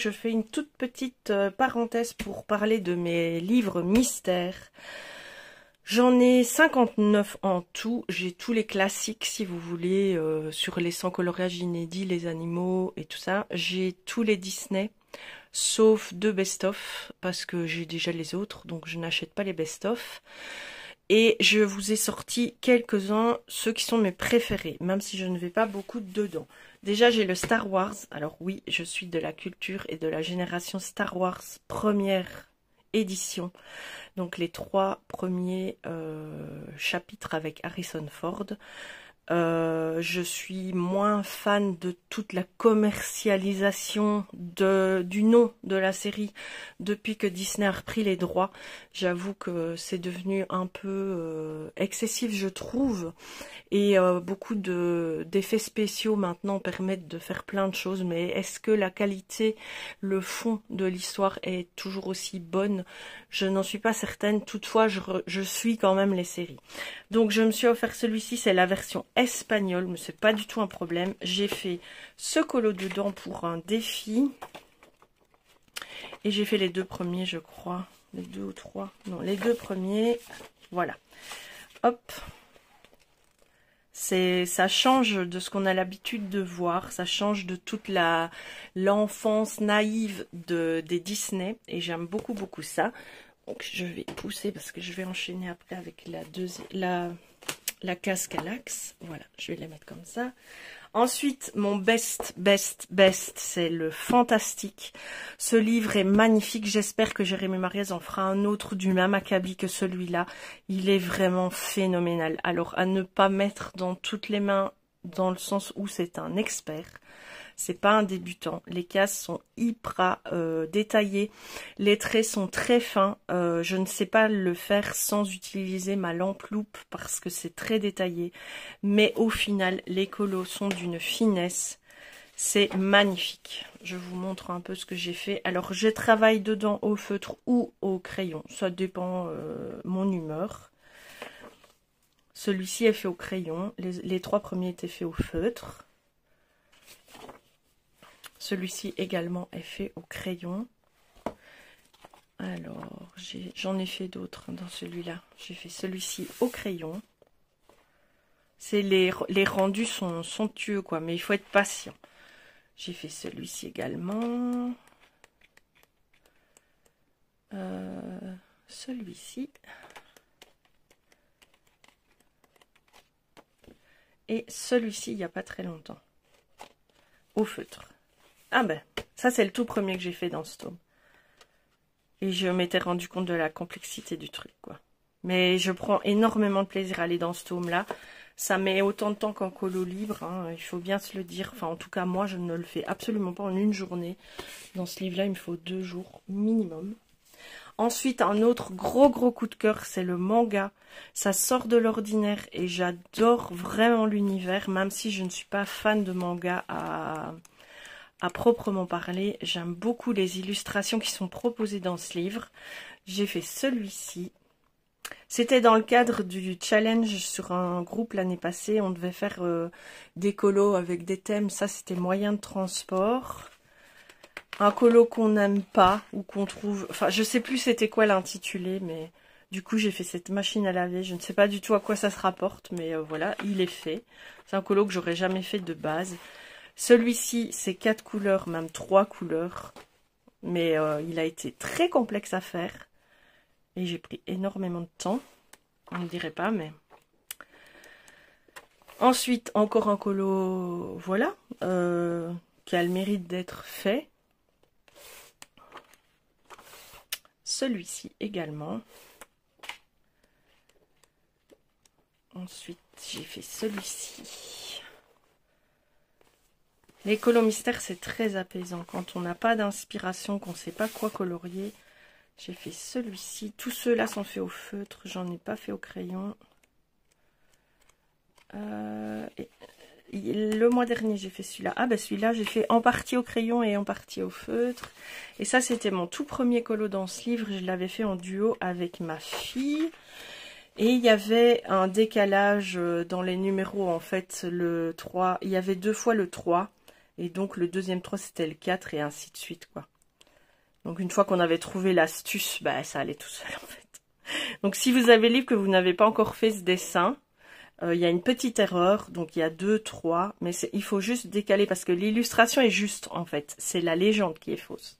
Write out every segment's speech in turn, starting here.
Je fais une toute petite parenthèse pour parler de mes livres mystères. J'en ai 59 en tout. J'ai tous les classiques, si vous voulez, sur les 100 coloriages inédits, les animaux et tout ça. J'ai tous les Disney, sauf 2 best-of, parce que j'ai déjà les autres, donc je n'achète pas les best-of. Et je vous ai sorti quelques-uns, ceux qui sont mes préférés, même si je ne vais pas beaucoup dedans. Déjà, j'ai le Star Wars. Alors oui, je suis de la culture et de la génération Star Wars première édition. Donc les 3 premiers chapitres avec Harrison Ford. Je suis moins fan de toute la commercialisation du nom de la série depuis que Disney a repris les droits. J'avoue que c'est devenu un peu excessif, je trouve. Et beaucoup d'effets spéciaux maintenant permettent de faire plein de choses. Mais est-ce que la qualité, le fond de l'histoire est toujours aussi bonne? Je n'en suis pas certaine. Toutefois, je suis quand même les séries. Donc je me suis offert celui-ci, c'est la version espagnole, mais c'est pas du tout un problème. J'ai fait ce colo dedans pour un défi. Et j'ai fait les 2 premiers, je crois. Les 2 ou 3. Non, les 2 premiers. Voilà. Hop. Ça change de ce qu'on a l'habitude de voir. Ça change de toute l'enfance naïve des Disney. Et j'aime beaucoup, beaucoup ça. Donc je vais pousser parce que je vais enchaîner après avec la casque à l'axe. Voilà, je vais les mettre comme ça. Ensuite, mon best, c'est le Fantastique. Ce livre est magnifique. J'espère que Jérémy Mariez en fera un autre du même acabit que celui-là. Il est vraiment phénoménal. Alors, à ne pas mettre dans toutes les mains, dans le sens où c'est un expert. C'est pas un débutant. Les cases sont hyper détaillées. Les traits sont très fins. Je ne sais pas le faire sans utiliser ma lampe loupe parce que c'est très détaillé. Mais au final, les colos sont d'une finesse. C'est magnifique. Je vous montre un peu ce que j'ai fait. Alors, je travaille dedans au feutre ou au crayon. Ça dépend mon humeur. Celui-ci est fait au crayon. Les 3 premiers étaient faits au feutre. Celui-ci également est fait au crayon. Alors, j'en ai fait d'autres dans celui-là. J'ai fait celui-ci au crayon. Les rendus sont somptueux, quoi, mais il faut être patient. J'ai fait celui-ci également. Celui-ci. Et celui-ci, il n'y a pas très longtemps. Au feutre. Ah ben, ça c'est le tout premier que j'ai fait dans ce tome. Et je m'étais rendu compte de la complexité du truc, quoi. Mais je prends énormément de plaisir à aller dans ce tome-là. Ça met autant de temps qu'en colo libre, hein, il faut bien se le dire. Enfin, en tout cas, moi, je ne le fais absolument pas en une journée. Dans ce livre-là, il me faut 2 jours minimum. Ensuite, un autre gros coup de cœur, c'est le manga. Ça sort de l'ordinaire et j'adore vraiment l'univers, même si je ne suis pas fan de manga à proprement parler. J'aime beaucoup les illustrations qui sont proposées dans ce livre. J'ai fait celui-ci. C'était dans le cadre du challenge sur un groupe l'année passée. On devait faire des colos avec des thèmes. Ça, c'était moyen de transport. Un colo qu'on n'aime pas ou qu'on trouve... Enfin, je sais plus c'était quoi l'intitulé, mais du coup, j'ai fait cette machine à laver. Je ne sais pas du tout à quoi ça se rapporte, mais voilà, il est fait. C'est un colo que j'aurais jamais fait de base. Celui-ci, c'est 4 couleurs, même 3 couleurs. Mais il a été très complexe à faire. Et j'ai pris énormément de temps. On ne dirait pas, mais... Ensuite, encore un colo, voilà, qui a le mérite d'être fait. Celui-ci également. Ensuite, j'ai fait celui-ci. Les colos mystères, c'est très apaisant. Quand on n'a pas d'inspiration, qu'on ne sait pas quoi colorier, J'ai fait celui-ci. Tous ceux-là sont faits au feutre. J'en ai pas fait au crayon. Le mois dernier, j'ai fait celui-là. Ah, ben celui-là, j'ai fait en partie au crayon et en partie au feutre. Et ça, c'était mon tout premier colo dans ce livre. Je l'avais fait en duo avec ma fille. Et il y avait un décalage dans les numéros, en fait. Le 3, il y avait 2 fois le 3. Et donc, le deuxième 3, c'était le 4 et ainsi de suite, quoi. Donc une fois qu'on avait trouvé l'astuce, bah, ça allait tout seul en fait. Donc si vous avez le livre que vous n'avez pas encore fait ce dessin, il y a une petite erreur, donc il y a 2, 3, mais il faut juste décaler parce que l'illustration est juste en fait. C'est la légende qui est fausse.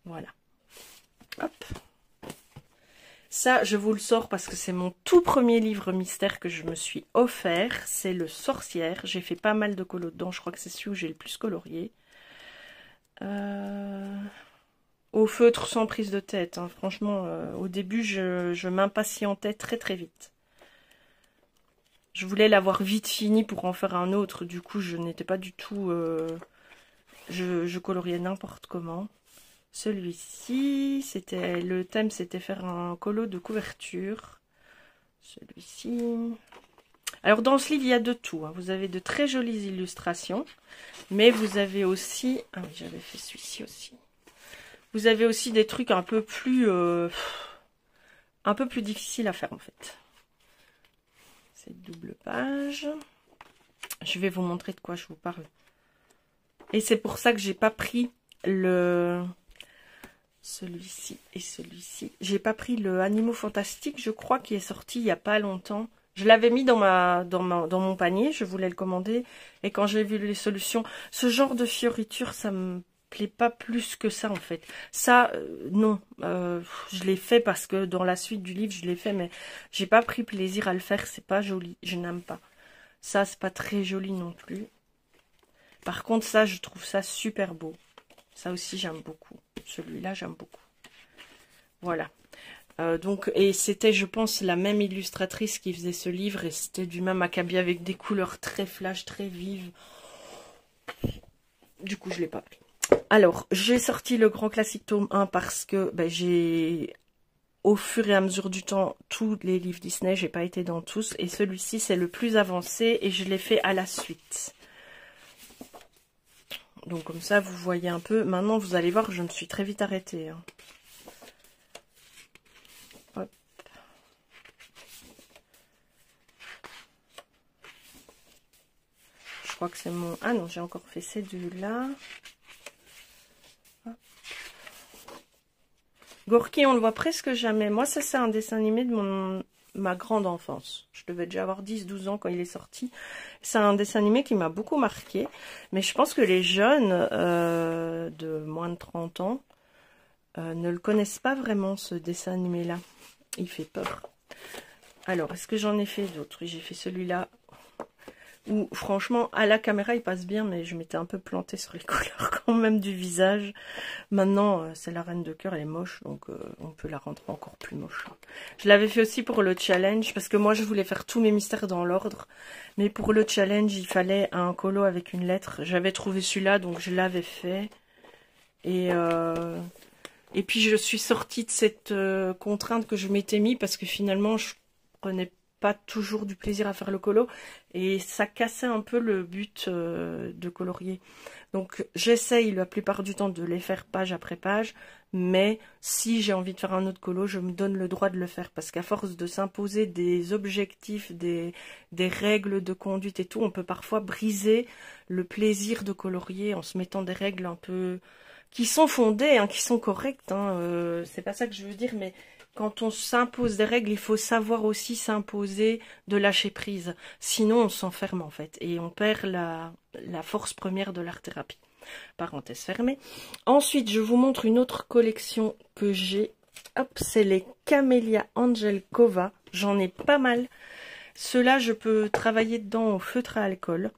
Voilà. Hop. Ça, je vous le sors parce que c'est mon tout premier livre mystère que je me suis offert. C'est Le Sorcière. J'ai fait pas mal de colos dedans. Je crois que c'est celui où j'ai le plus colorié. Au feutre sans prise de tête, hein. Franchement, au début, je m'impatientais très très vite. Je voulais l'avoir vite fini pour en faire un autre. Du coup, je n'étais pas du tout... je coloriais n'importe comment. Celui-ci, c'était le thème, c'était faire un colo de couverture. Celui-ci... Alors, dans ce livre, il y a de tout, hein. Vous avez de très jolies illustrations. Mais vous avez aussi... Ah oui, j'avais fait celui-ci aussi. Vous avez aussi des trucs un peu plus difficiles à faire en fait. Cette double page. Je vais vous montrer de quoi je vous parle. Et c'est pour ça que j'ai pas pris celui-ci et celui-ci. J'ai pas pris le Animaux Fantastiques, je crois, qui est sorti il y a pas longtemps. Je l'avais mis dans mon panier, je voulais le commander. Et quand j'ai vu les solutions, ce genre de fioriture, ça me plaît pas plus que ça en fait. Ça, non, je l'ai fait parce que dans la suite du livre, je l'ai fait, mais j'ai pas pris plaisir à le faire, c'est pas joli, je n'aime pas. Ça, c'est pas très joli non plus. Par contre, ça, je trouve ça super beau. Ça aussi, j'aime beaucoup. Celui-là, j'aime beaucoup. Voilà. Donc, et c'était, je pense, la même illustratrice qui faisait ce livre, et c'était du même acabit avec des couleurs très flash, très vives. Du coup, je l'ai pas pris. Alors, j'ai sorti le grand classique tome 1 parce que j'ai, au fur et à mesure du temps, tous les livres Disney, j'ai pas été dans tous. Et celui-ci, c'est le plus avancé et je l'ai fait à la suite. Donc, comme ça, vous voyez un peu. Maintenant, vous allez voir, je me suis très vite arrêtée. Hein. Hop. Je crois que c'est mon... Ah non, j'ai encore fait ces deux-là. Gorky, on le voit presque jamais. Moi, ça, c'est un dessin animé de ma grande enfance. Je devais déjà avoir 10-12 ans quand il est sorti. C'est un dessin animé qui m'a beaucoup marqué. Mais je pense que les jeunes de moins de 30 ans ne le connaissent pas vraiment, ce dessin animé-là. Il fait peur. Alors, est-ce que j'en ai fait d'autres? J'ai fait celui-là. Où franchement, à la caméra, il passe bien, mais je m'étais un peu plantée sur les couleurs quand même du visage. Maintenant, c'est la reine de cœur, elle est moche, donc on peut la rendre encore plus moche. Je l'avais fait aussi pour le challenge, parce que moi, je voulais faire tous mes mystères dans l'ordre. Mais pour le challenge, il fallait un colo avec une lettre. J'avais trouvé celui-là, donc je l'avais fait. Et puis, je suis sortie de cette contrainte que je m'étais mis, parce que finalement, je prenais pas toujours du plaisir à faire le colo et ça cassait un peu le but de colorier. Donc j'essaye la plupart du temps de les faire page après page, mais si j'ai envie de faire un autre colo, je me donne le droit de le faire parce qu'à force de s'imposer des objectifs, des règles de conduite et tout, on peut parfois briser le plaisir de colorier en se mettant des règles un peu qui sont fondées, hein, qui sont correctes, hein, c'est pas ça que je veux dire, mais quand on s'impose des règles, il faut savoir aussi s'imposer de lâcher prise. Sinon, on s'enferme en fait et on perd la force première de l'art-thérapie. Parenthèse fermée. Ensuite, je vous montre une autre collection que j'ai. Hop, c'est les Camellia Angelkova. J'en ai pas mal. Ceux-là, je peux travailler dedans au feutre à alcool.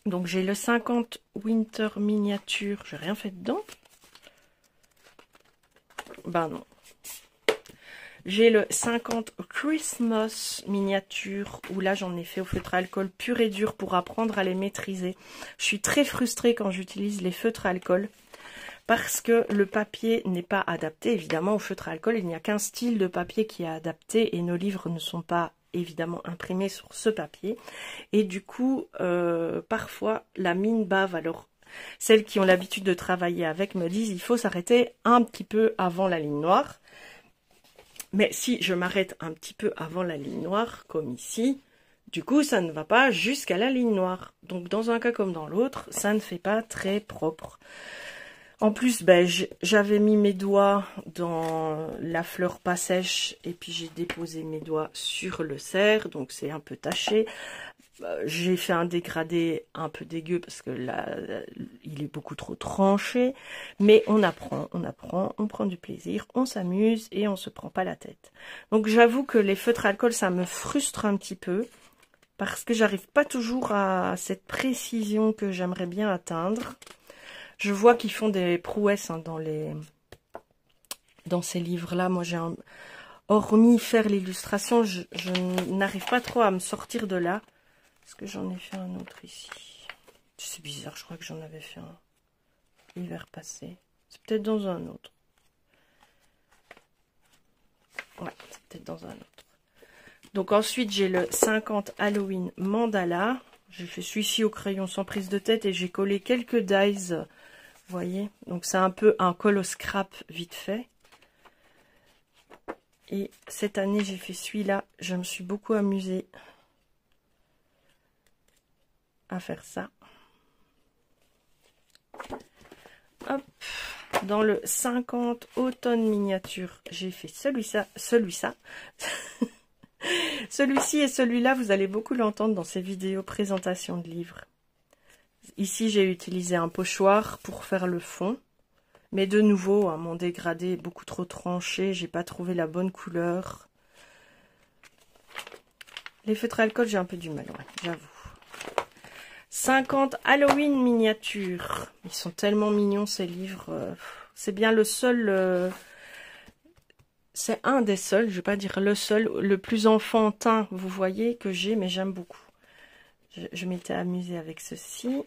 Donc, j'ai le 50 Winter Miniature. J'ai rien fait dedans. Ben non. J'ai le 50 Christmas miniature, où là j'en ai fait au feutre à alcool pur et dur pour apprendre à les maîtriser. Je suis très frustrée quand j'utilise les feutres à alcool, parce que le papier n'est pas adapté évidemment au feutre à alcool. Il n'y a qu'un style de papier qui est adapté et nos livres ne sont pas évidemment imprimés sur ce papier. Et du coup, parfois la mine bave. Alors, celles qui ont l'habitude de travailler avec me disent il faut s'arrêter un petit peu avant la ligne noire. Mais si je m'arrête un petit peu avant la ligne noire, comme ici, du coup, ça ne va pas jusqu'à la ligne noire. Donc, dans un cas comme dans l'autre, ça ne fait pas très propre. En plus, ben, j'avais mis mes doigts dans la fleur pas sèche et puis j'ai déposé mes doigts sur le cerf, donc c'est un peu taché. J'ai fait un dégradé un peu dégueu parce que là, il est beaucoup trop tranché. Mais on apprend, on prend du plaisir, on s'amuse et on se prend pas la tête. Donc j'avoue que les feutres à alcool, ça me frustre un petit peu parce que j'arrive pas toujours à cette précision que j'aimerais bien atteindre. Je vois qu'ils font des prouesses hein, dans ces livres-là. Moi, hormis faire l'illustration, je n'arrive pas trop à me sortir de là. Est-ce que j'en ai fait un autre ici? C'est bizarre, je crois que j'en avais fait un l'hiver passé. C'est peut-être dans un autre. Ouais, c'est peut-être dans un autre. Donc ensuite, j'ai le 50 Halloween Mandala. J'ai fait celui-ci au crayon sans prise de tête et j'ai collé quelques dies. Vous voyez, donc c'est un peu un col au scrap vite fait. Et cette année, j'ai fait celui-là. Je me suis beaucoup amusée à faire ça. Hop. Dans le 50 automne miniature, j'ai fait celui-ci. Celui-ci et celui-là, vous allez beaucoup l'entendre dans ces vidéos présentation de livres. Ici, j'ai utilisé un pochoir pour faire le fond. Mais de nouveau, hein, mon dégradé est beaucoup trop tranché. J'ai pas trouvé la bonne couleur. Les feutres à alcool, j'ai un peu du mal, ouais, j'avoue. 50 Halloween miniature. Ils sont tellement mignons, ces livres. C'est bien le seul... c'est un des seuls, je vais pas dire le seul, le plus enfantin, vous voyez, que j'ai, mais j'aime beaucoup. Je m'étais amusée avec ceci.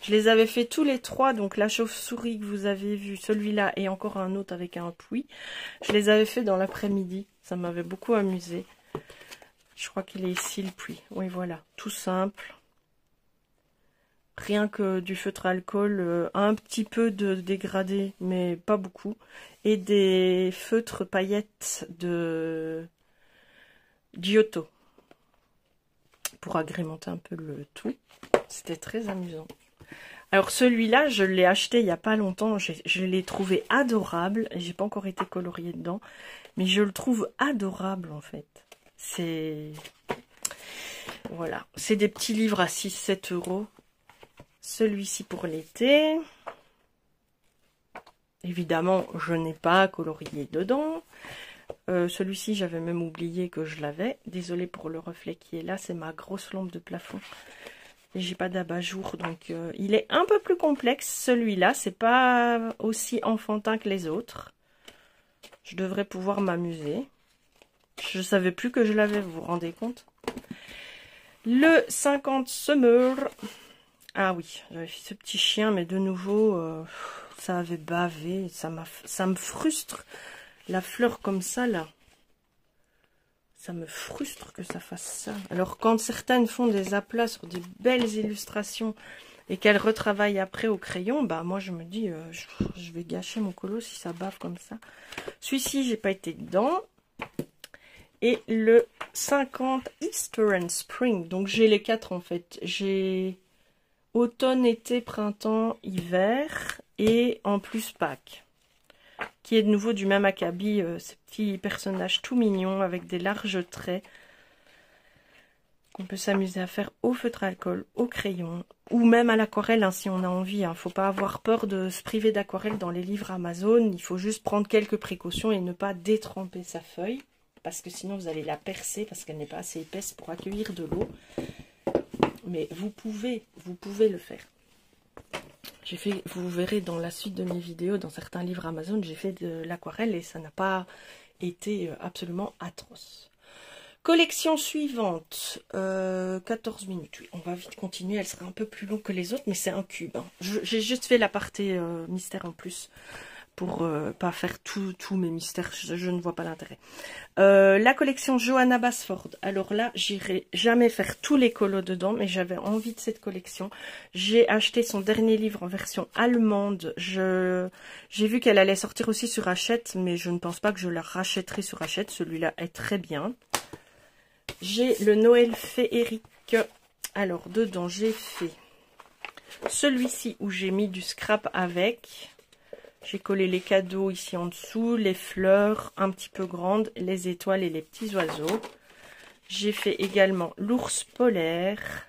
Je les avais fait tous les trois, donc la chauve-souris que vous avez vu, celui-là et encore un autre avec un puits. Je les avais fait dans l'après-midi, ça m'avait beaucoup amusé. Je crois qu'il est ici le puits. Oui, voilà, tout simple. Rien que du feutre à alcool, un petit peu de dégradé, mais pas beaucoup. Et des feutres paillettes de Giotto pour agrémenter un peu le tout. C'était très amusant. Alors celui-là, je l'ai acheté il n'y a pas longtemps. Je l'ai trouvé adorable. J'ai pas encore été coloriée dedans, mais je le trouve adorable en fait. C'est... Voilà. C'est des petits livres à 6-7 €. Celui-ci pour l'été. Évidemment, je n'ai pas colorié dedans. Celui-ci, j'avais même oublié que je l'avais. Désolée pour le reflet qui est là. C'est ma grosse lampe de plafond. Et j'ai pas d'abat-jour, donc il est un peu plus complexe. Celui-là, c'est pas aussi enfantin que les autres. Je devrais pouvoir m'amuser. Je savais plus que je l'avais, vous vous rendez compte? Le 50 Summer. Ah oui, j'avais fait ce petit chien, mais de nouveau, ça avait bavé. Ça me frustre. La fleur comme ça, là. Ça me frustre que ça fasse ça. Alors, quand certaines font des aplats sur des belles illustrations et qu'elles retravaillent après au crayon, bah moi, je me dis, je vais gâcher mon colo si ça bave comme ça. Celui-ci, j'ai pas été dedans. Et le 50 Easter and Spring. Donc, j'ai les quatre, en fait. J'ai automne, été, printemps, hiver et en plus Pâques. Qui est de nouveau du même acabit, ces petits personnages tout mignons avec des larges traits qu'on peut s'amuser à faire au feutre à alcool, au crayon ou même à l'aquarelle hein, si on a envie. Il ne faut pas avoir peur de se priver d'aquarelle dans les livres Amazon. Il faut juste prendre quelques précautions et ne pas détremper sa feuille parce que sinon vous allez la percer parce qu'elle n'est pas assez épaisse pour accueillir de l'eau. Mais vous pouvez le faire. J'ai fait, vous verrez dans la suite de mes vidéos, dans certains livres Amazon, j'ai fait de l'aquarelle et ça n'a pas été absolument atroce. Collection suivante, 14 minutes. Oui, on va vite continuer, elle sera un peu plus longue que les autres, mais c'est un cube. Hein. J'ai juste fait la partie mystère en plus, pour pas faire tous mes mystères, je ne vois pas l'intérêt. La collection Johanna Basford. Alors là, j'irai jamais faire tous les colos dedans, mais j'avais envie de cette collection. J'ai acheté son dernier livre en version allemande. J'ai vu qu'elle allait sortir aussi sur Hachette, mais je ne pense pas que je la rachèterai sur Hachette. Celui-là est très bien. J'ai le Noël féerique. Alors, dedans, j'ai fait celui-ci où j'ai mis du scrap avec. J'ai collé les cadeaux ici en dessous, les fleurs un petit peu grandes, les étoiles et les petits oiseaux. J'ai fait également l'ours polaire.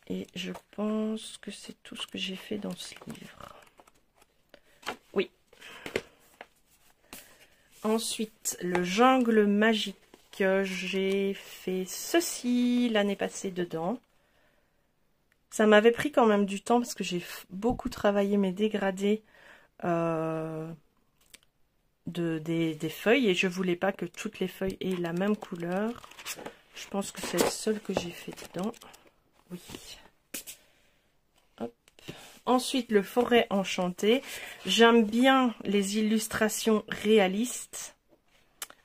Et je pense que c'est tout ce que j'ai fait dans ce livre. Oui. Ensuite, le jungle magique. J'ai fait ceci l'année passée dedans. Ça m'avait pris quand même du temps parce que j'ai beaucoup travaillé mes dégradés des feuilles et je voulais pas que toutes les feuilles aient la même couleur. Je pense que c'est le seul que j'ai fait dedans. Oui. Hop. Ensuite, le forêt enchantée. J'aime bien les illustrations réalistes.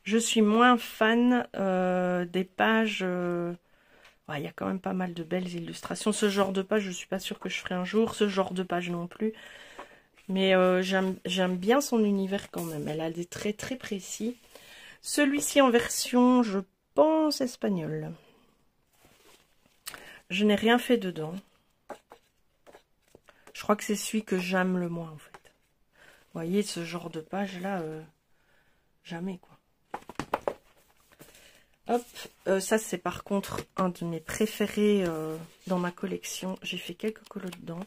Je suis moins fan des pages... il y a quand même pas mal de belles illustrations. Ce genre de page, je ne suis pas sûre que je ferai un jour. Ce genre de page non plus. Mais j'aime bien son univers quand même. Elle a des traits très précis. Celui-ci en version, je pense, espagnole. Je n'ai rien fait dedans. Je crois que c'est celui que j'aime le moins en fait. Vous voyez, ce genre de page-là, jamais quoi. Hop, ça c'est par contre un de mes préférés dans ma collection. J'ai fait quelques colos dedans.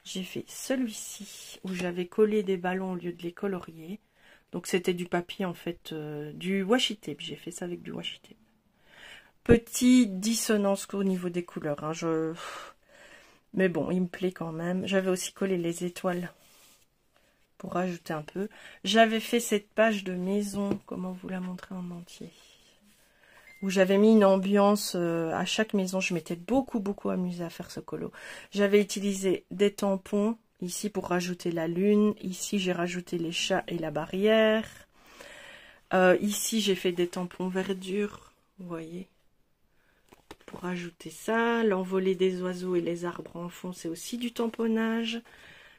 J'ai fait celui-ci où j'avais collé des ballons au lieu de les colorier. Donc c'était du papier en fait, du washi tape. J'ai fait ça avec du washi tape. Petite dissonance au niveau des couleurs. Hein, mais bon, il me plaît quand même. J'avais aussi collé les étoiles pour rajouter un peu. J'avais fait cette page de maison. Comment vous la montrer en entier ? Où j'avais mis une ambiance à chaque maison. Je m'étais beaucoup amusée à faire ce colo. J'avais utilisé des tampons ici pour rajouter la lune. Ici, j'ai rajouté les chats et la barrière. Ici, j'ai fait des tampons verdure, vous voyez, pour rajouter ça. L'envolée des oiseaux et les arbres en fond, c'est aussi du tamponnage.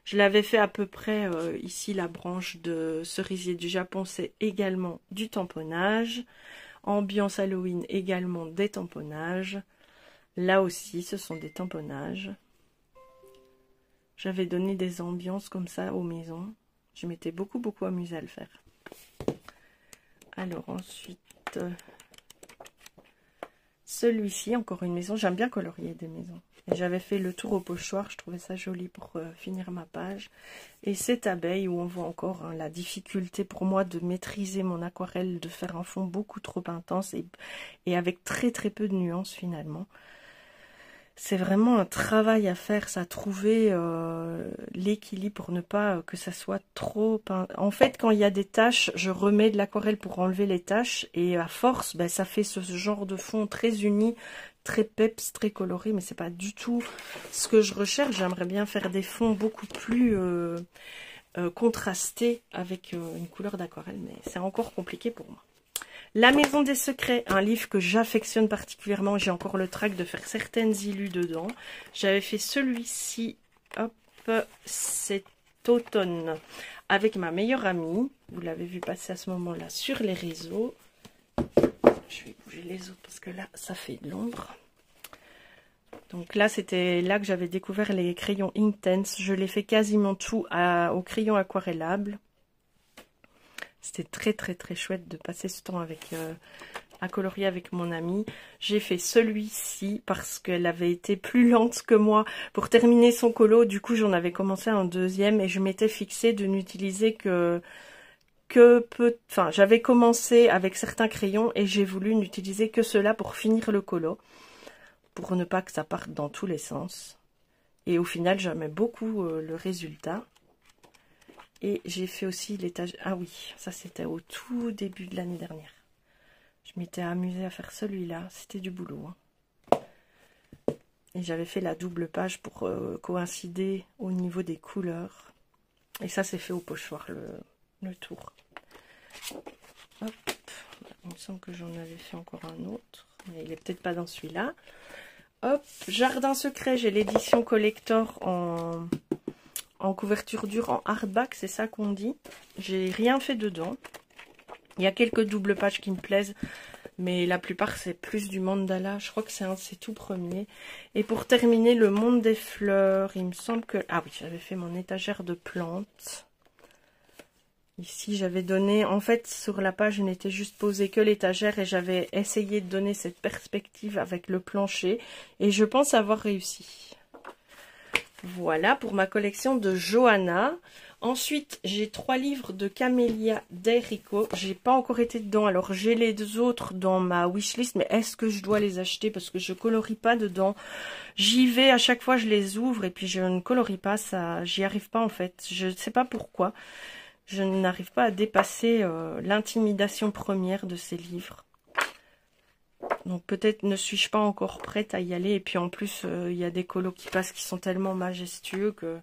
Je l'avais fait à peu près ici, la branche de cerisier du Japon, c'est également du tamponnage. Ambiance Halloween, également des tamponnages. Là aussi, ce sont des tamponnages. J'avais donné des ambiances comme ça aux maisons. Je m'étais beaucoup amusée à le faire. Alors ensuite, celui-ci, encore une maison. J'aime bien colorier des maisons. J'avais fait le tour au pochoir, je trouvais ça joli pour finir ma page. Et cette abeille où on voit encore hein, la difficulté pour moi de maîtriser mon aquarelle, de faire un fond beaucoup trop intense et avec très peu de nuances finalement. C'est vraiment un travail à faire, ça, trouver l'équilibre pour ne pas que ça soit trop... En fait, quand il y a des taches, je remets de l'aquarelle pour enlever les taches. Et à force, ben, ça fait ce genre de fond très uni, très peps, très coloré. Mais c'est pas du tout ce que je recherche. J'aimerais bien faire des fonds beaucoup plus contrastés avec une couleur d'aquarelle. Mais c'est encore compliqué pour moi. La Maison des Secrets, un livre que j'affectionne particulièrement. J'ai encore le trac de faire certaines illus dedans. J'avais fait celui-ci, hop, cet automne, avec ma meilleure amie. Vous l'avez vu passer à ce moment-là sur les réseaux. Je vais bouger les autres parce que là, ça fait de l'ombre. Donc là, c'était là que j'avais découvert les crayons Inktense. Je l'ai fait quasiment tout au crayon aquarellables. C'était très chouette de passer ce temps avec à colorier avec mon amie. J'ai fait celui-ci parce qu'elle avait été plus lente que moi pour terminer son colo. Du coup, j'en avais commencé un deuxième et je m'étais fixée de n'utiliser que peu. Enfin, j'avais commencé avec certains crayons et j'ai voulu n'utiliser que cela pour finir le colo, pour ne pas que ça parte dans tous les sens. Et au final, j'aimais beaucoup le résultat. Et j'ai fait aussi l'étage... Ah oui, ça c'était au tout début de l'année dernière. Je m'étais amusée à faire celui-là. C'était du boulot. Et j'avais fait la double page pour coïncider au niveau des couleurs. Et ça, c'est fait au pochoir, le tour. Hop. Il me semble que j'en avais fait encore un autre. Mais il n'est peut-être pas dans celui-là. Hop. Jardin secret. J'ai l'édition collector en couverture dure, en hardback. C'est ça qu'on dit. J'ai rien fait dedans. Il y a quelques doubles pages qui me plaisent. Mais la plupart, c'est plus du mandala. Je crois que c'est un de ses tout premiers. Et pour terminer, le monde des fleurs. Il me semble que... Ah oui, j'avais fait mon étagère de plantes. Ici, j'avais donné... En fait, sur la page, je n'étais juste posé que l'étagère. Et j'avais essayé de donner cette perspective avec le plancher. Et je pense avoir réussi. Voilà pour ma collection de Johanna. Ensuite, j'ai 3 livres de Camélia d'Enrico. J'ai pas encore été dedans. Alors, j'ai les autres dans ma wishlist. Mais est-ce que je dois les acheter? Parce que je colorie pas dedans. J'y vais, à chaque fois, je les ouvre. Et puis, je ne colorie pas. Ça, j'y arrive pas, en fait. Je ne sais pas pourquoi. Je n'arrive pas à dépasser l'intimidation première de ces livres. Donc, peut-être ne suis-je pas encore prête à y aller. Et puis, en plus, il y a des colos qui passent qui sont tellement majestueux que...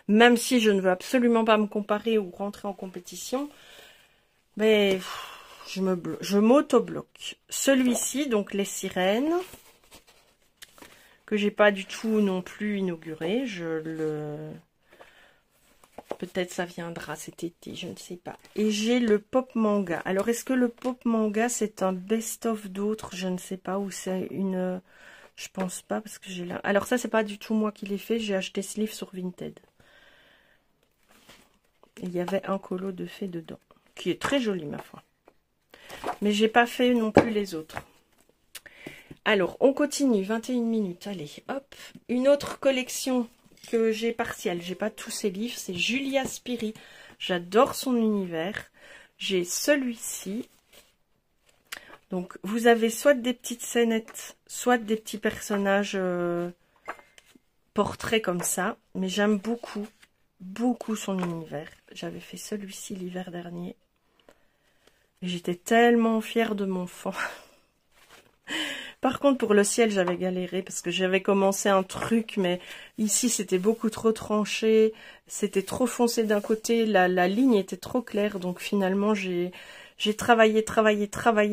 Même si je ne veux absolument pas me comparer ou rentrer en compétition, mais je m'auto-bloque. Celui-ci, donc les sirènes, que j'ai pas du tout non plus inauguré. Peut-être ça viendra cet été, je ne sais pas. Et j'ai le pop manga. Alors, est-ce que le pop manga, c'est un best-of d'autres? Je ne sais pas. Ou c'est une... Je pense pas, parce que j'ai là... Alors ça, c'est pas du tout moi qui l'ai fait. J'ai acheté ce livre sur Vinted. Il y avait un colo de fées dedans, qui est très joli, ma foi. Mais j'ai pas fait non plus les autres. Alors, on continue, 21 minutes, allez, hop. Une autre collection que j'ai partielle, j'ai pas tous ces livres, c'est Julia Spiri. J'adore son univers. J'ai celui-ci. Donc, vous avez soit des petites scénettes, soit des petits personnages portraits comme ça. Mais j'aime beaucoup son univers. J'avais fait celui-ci l'hiver dernier. J'étais tellement fière de mon fond. Par contre, pour le ciel, j'avais galéré parce que j'avais commencé un truc, mais ici, c'était beaucoup trop tranché. C'était trop foncé d'un côté. La ligne était trop claire. Donc, finalement, j'ai travaillé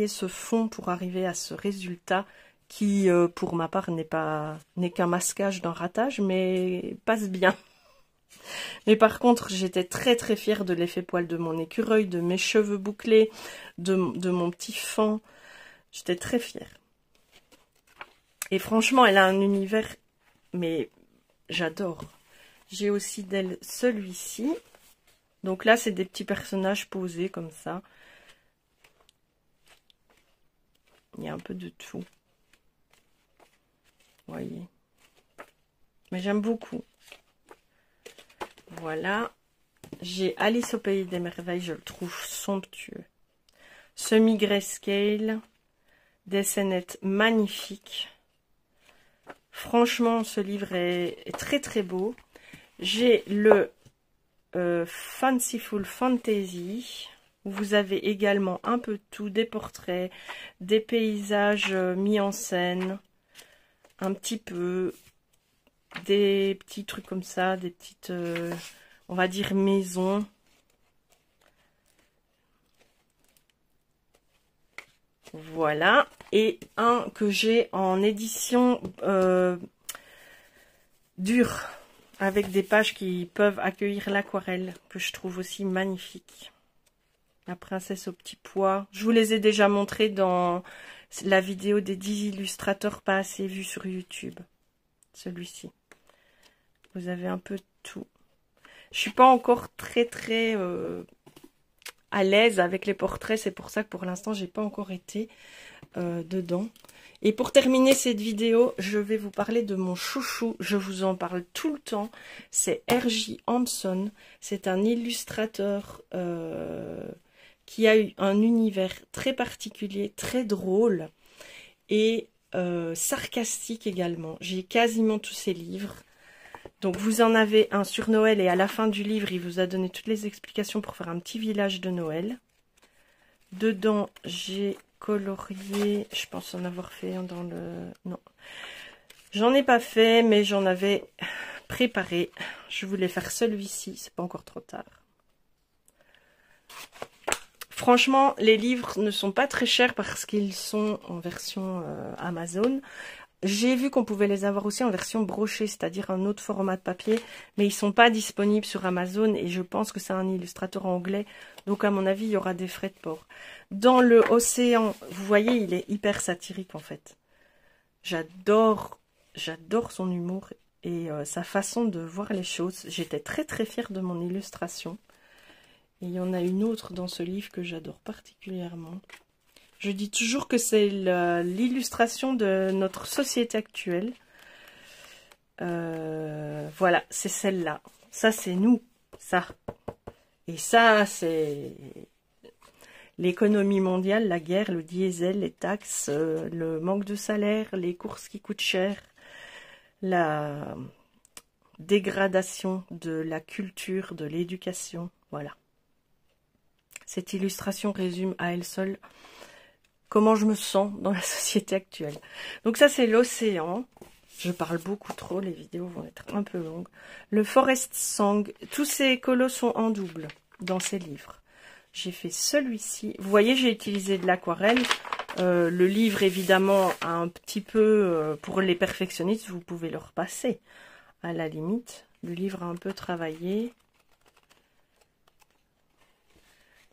ce fond pour arriver à ce résultat qui, pour ma part, n'est qu'un masquage d'un ratage, mais passe bien. Mais par contre, j'étais très fière de l'effet poil de mon écureuil, de mes cheveux bouclés, de mon petit fond. J'étais très fière. Et franchement, elle a un univers, mais j'adore. J'ai aussi d'elle celui-ci. Donc là, c'est des petits personnages posés comme ça. Il y a un peu de tout. Vous voyez. Mais j'aime beaucoup. Voilà. J'ai Alice au Pays des Merveilles, je le trouve somptueux. Semi-grayscale. Des scénettes magnifiques. Franchement, ce livre est très beau. J'ai le Fanciful Fantasy, où vous avez également un peu de tout, des portraits, des paysages mis en scène, un petit peu, des petits trucs comme ça, des petites, on va dire, maisons. Voilà, et un que j'ai en édition dure, avec des pages qui peuvent accueillir l'aquarelle, que je trouve aussi magnifique. La princesse au petit pois. Je vous les ai déjà montrés dans la vidéo des 10 illustrateurs pas assez vus sur YouTube. Celui-ci. Vous avez un peu de tout. Je suis pas encore très à l'aise avec les portraits, c'est pour ça que pour l'instant j'ai pas encore été dedans. Et pour terminer cette vidéo, je vais vous parler de mon chouchou, je vous en parle tout le temps, c'est R.J. Hampson, c'est un illustrateur qui a eu un univers très particulier, très drôle et sarcastique également. J'ai quasiment tous ses livres. Donc vous en avez un sur Noël et à la fin du livre, il vous a donné toutes les explications pour faire un petit village de Noël. Dedans, j'ai colorier. Je pense en avoir fait un dans le... Non. J'en ai pas fait, mais j'en avais préparé. Je voulais faire celui-ci. C'est pas encore trop tard. Franchement, les livres ne sont pas très chers parce qu'ils sont en version Amazon. J'ai vu qu'on pouvait les avoir aussi en version brochée, c'est-à-dire un autre format de papier, mais ils sont pas disponibles sur Amazon et je pense que c'est un illustrateur anglais, donc à mon avis, il y aura des frais de port. Dans le Océan, vous voyez, il est hyper satirique en fait. J'adore son humour et sa façon de voir les choses. J'étais très très fière de mon illustration. Et il y en a une autre dans ce livre que j'adore particulièrement. Je dis toujours que c'est l'illustration de notre société actuelle. Voilà, c'est celle-là. Ça, c'est nous. Ça. Et ça, c'est l'économie mondiale, la guerre, le diesel, les taxes, le manque de salaire, les courses qui coûtent cher, la dégradation de la culture, de l'éducation. Voilà. Cette illustration résume à elle seule comment je me sens dans la société actuelle. Donc ça, c'est l'océan. Je parle beaucoup trop, les vidéos vont être un peu longues. Le Forest Song, tous ces colos sont en double dans ces livres. J'ai fait celui-ci. Vous voyez, j'ai utilisé de l'aquarelle. Le livre, évidemment, un petit peu pour les perfectionnistes, vous pouvez le repasser à la limite. Le livre a un peu travaillé.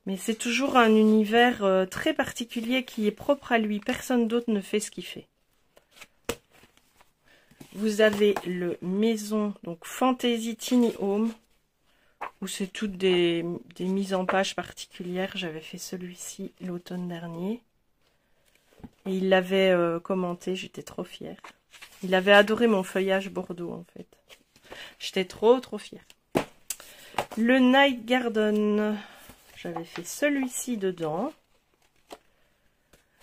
Mais c'est toujours un univers très particulier qui est propre à lui. Personne d'autre ne fait ce qu'il fait. Vous avez le Maison, donc Fantasy Tiny Home, où c'est toutes des mises en page particulières. J'avais fait celui-ci l'automne dernier. Et il l'avait commenté, j'étais trop fière. Il avait adoré mon feuillage bordeaux, en fait. J'étais trop fière. Le Night Garden... J'avais fait celui-ci dedans.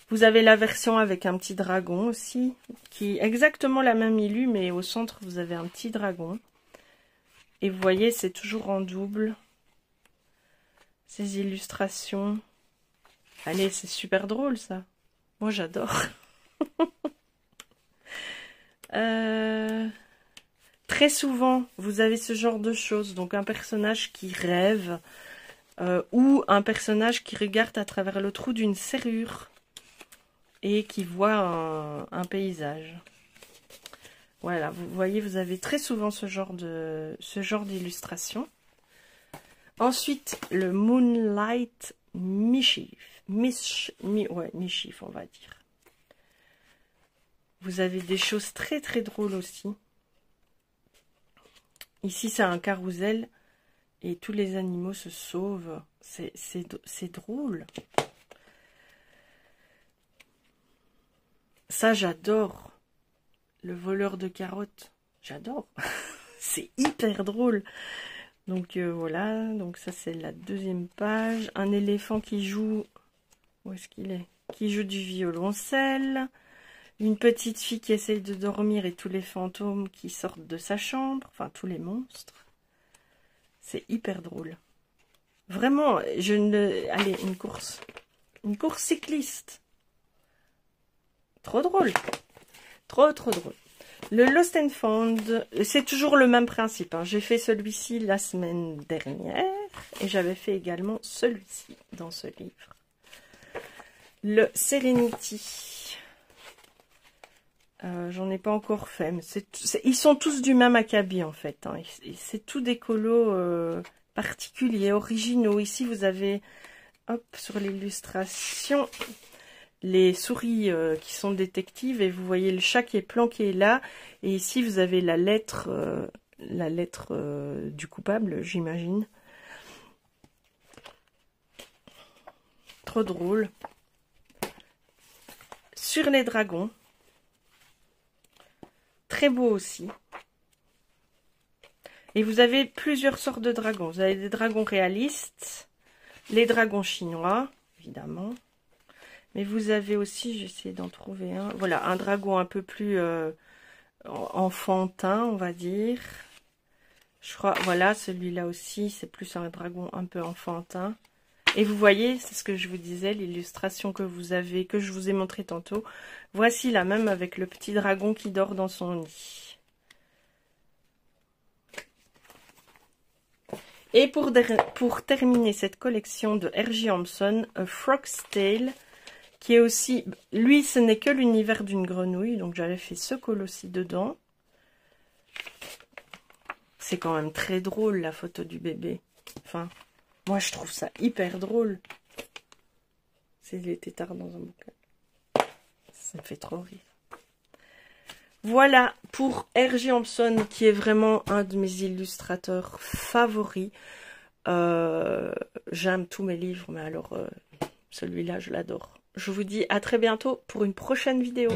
Vous avez la version avec un petit dragon aussi, qui est exactement la même illu, mais au centre, vous avez un petit dragon. Et vous voyez, c'est toujours en double. Ces illustrations. Allez, c'est super drôle, ça. Moi, j'adore. Très souvent, vous avez ce genre de choses. Donc, un personnage qui rêve... ou un personnage qui regarde à travers le trou d'une serrure et qui voit un paysage. Voilà, vous voyez, vous avez très souvent ce genre d'illustration. Ensuite, le Moonlight Mischief. Mischief, on va dire. Vous avez des choses très très drôles aussi. Ici, c'est un carrousel. Et tous les animaux se sauvent. C'est drôle. Ça, j'adore. Le voleur de carottes. J'adore. C'est hyper drôle. Donc, voilà. Donc, ça, c'est la deuxième page. Un éléphant qui joue... Où est-ce qu'il est? Qui joue du violoncelle. Une petite fille qui essaye de dormir et tous les fantômes qui sortent de sa chambre. Enfin, tous les monstres. C'est hyper drôle. Vraiment, allez, une course. Une course cycliste. Trop drôle. Trop drôle. Le Lost and Found, c'est toujours le même principe. Hein. J'ai fait celui-ci la semaine dernière. Et j'avais fait également celui-ci dans ce livre. Le Serenity. J'en ai pas encore fait, mais ils sont tous du même acabit en fait. Hein. C'est tout des colos particuliers, originaux. Ici vous avez, hop, sur l'illustration, les souris qui sont détectives et vous voyez le chat qui est planqué là. Et ici vous avez la lettre du coupable, j'imagine. Trop drôle. Sur les dragons. Très beau aussi. Et vous avez plusieurs sortes de dragons. Vous avez des dragons réalistes, les dragons chinois, évidemment. Mais vous avez aussi, j'essaie d'en trouver un. Voilà, un dragon un peu plus enfantin, on va dire. Je crois, voilà, celui-là aussi, c'est plus un dragon un peu enfantin. Et vous voyez, c'est ce que je vous disais, l'illustration que je vous ai montré tantôt. Voici la même avec le petit dragon qui dort dans son nid. Et pour terminer cette collection de R.J. Hampson, A Frog's Tale, qui est aussi... Lui, ce n'est que l'univers d'une grenouille, donc j'avais fait ce colossi dedans. C'est quand même très drôle, la photo du bébé. Enfin, moi, je trouve ça hyper drôle. C'est les têtards dans un bouquin. Ça me fait trop rire. Voilà pour R.J. Hampson, qui est vraiment un de mes illustrateurs favoris. J'aime tous mes livres, mais alors celui-là, je l'adore. Je vous dis à très bientôt pour une prochaine vidéo.